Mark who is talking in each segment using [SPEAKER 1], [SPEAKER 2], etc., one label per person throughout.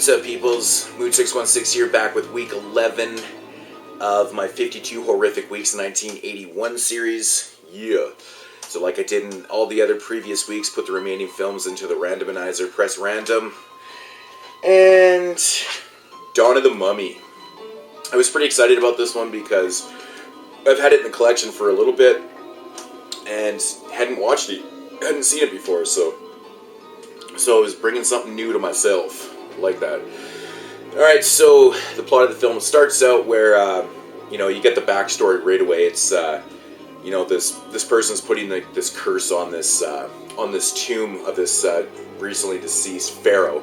[SPEAKER 1] What's up, peoples? Mood616 here, back with week 11 of my 52 horrific weeks in 1981 series. Yeah. So like I did in all the other previous weeks, put the remaining films into the randomizer, press random, and Dawn of the Mummy. I was pretty excited about this one because I've had it in the collection for a little bit and hadn't watched it, hadn't seen it before, so I was bringing something new to myself. Like that. Alright, so the plot of the film starts out where, you get the backstory right away. It's, this person's putting this curse on this tomb of this recently deceased pharaoh.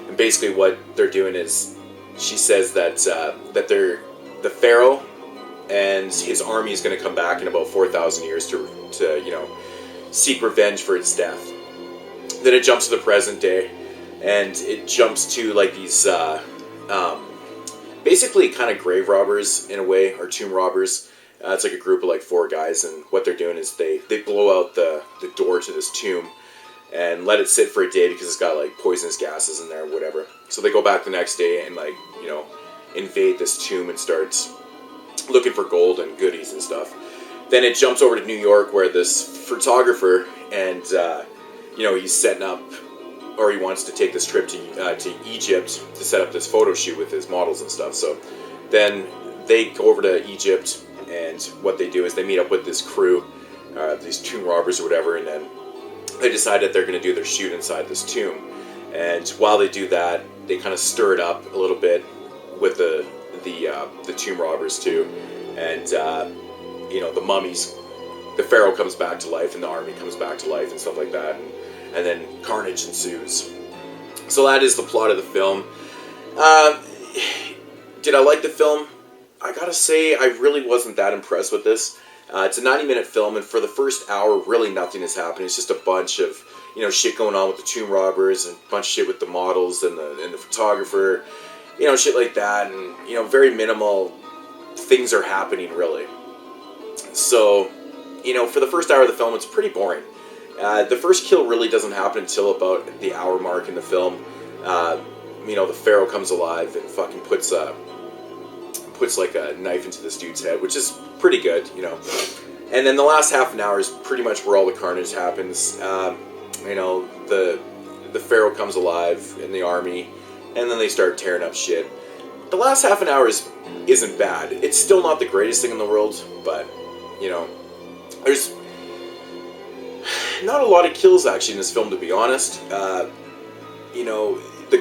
[SPEAKER 1] And basically what they're doing is, she says that the pharaoh and his army is going to come back in about 4,000 years to seek revenge for its death. Then it jumps to the present day. And it jumps to like these, basically kind of grave robbers in a way, or tomb robbers. It's like a group of like 4 guys, and what they're doing is they blow out the door to this tomb and let it sit for a day because it's got like poisonous gases in there or whatever. So they go back the next day and invade this tomb and start looking for gold and goodies and stuff. Then it jumps over to New York where this photographer and, he's setting up, or he wants to take this trip to Egypt to set up this photo shoot with his models and stuff. So then they go over to Egypt, and what they do is they meet up with this crew, these tomb robbers or whatever, and then they decide that they're going to do their shoot inside this tomb. And while they do that, they kind of stir it up a little bit with the tomb robbers too, and the mummies, the pharaoh comes back to life, and the army comes back to life and stuff like that. And then carnage ensues. So that is the plot of the film. Did I like the film? I gotta say, I really wasn't that impressed with this. It's a 90-minute film, and for the first hour, really nothing is happening. It's just a bunch of, shit going on with the tomb robbers, and a bunch of shit with the models and the photographer, shit like that, and, very minimal things are happening, really. So, for the first hour of the film, it's pretty boring. The first kill really doesn't happen until about the hour mark in the film. The pharaoh comes alive and fucking puts like a knife into this dude's head, which is pretty good, And then the last half an hour is pretty much where all the carnage happens. The pharaoh comes alive in the army, and then they start tearing up shit. The last half an hour isn't bad. It's still not the greatest thing in the world, but there's not a lot of kills actually in this film, to be honest. The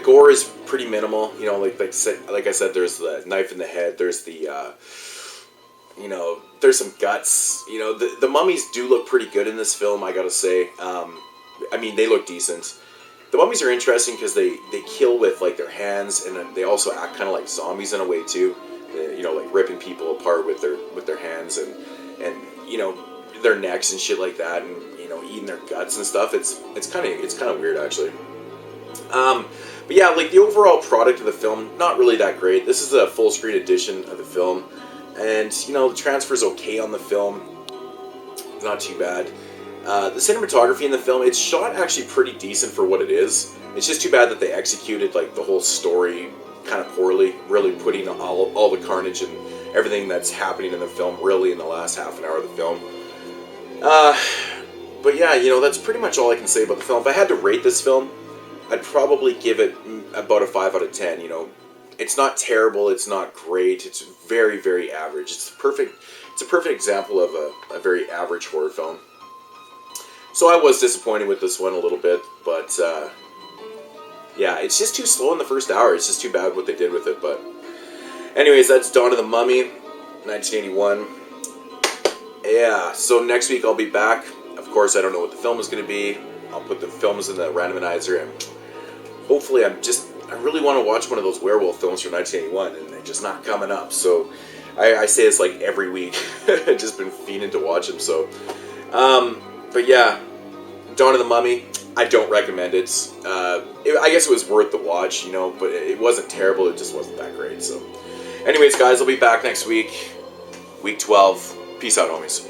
[SPEAKER 1] gore is pretty minimal. Like I said, there's the knife in the head. There's there's some guts. The mummies do look pretty good in this film, I gotta say. They look decent. The mummies are interesting because they kill with like their hands, and then they also act kind of like zombies in a way too. Like ripping people apart with their hands and their necks and shit like that, and eating their guts and stuff. It's kind of weird actually. But yeah, like the overall product of the film, not really that great. This is a full screen edition of the film, and the transfer's okay on the film. It's not too bad. The cinematography in the film, it's shot actually pretty decent for what it is. It's just too bad that they executed like the whole story kind of poorly, really putting all the carnage and everything that's happening in the film really in the last half an hour of the film. But yeah, that's pretty much all I can say about the film. If I had to rate this film, I'd probably give it about a 5 out of 10. It's not terrible, it's not great, it's very, very average. It's a perfect example of a very average horror film. So I was disappointed with this one a little bit, but yeah, it's just too slow in the first hour. It's just too bad what they did with it. But anyways, that's Dawn of the Mummy, 1981. Yeah, so next week I'll be back. Of course, I don't know what the film is going to be. I'll put the films in the randomizer, and hopefully I really want to watch one of those werewolf films from 1981, and they're just not coming up. So I say this like every week. I've just been fiending to watch them. So, but yeah, Dawn of the Mummy, I don't recommend it. I guess it was worth the watch, but it wasn't terrible. It just wasn't that great. So anyways, guys, I'll be back next week, week 12. Peace out, homies.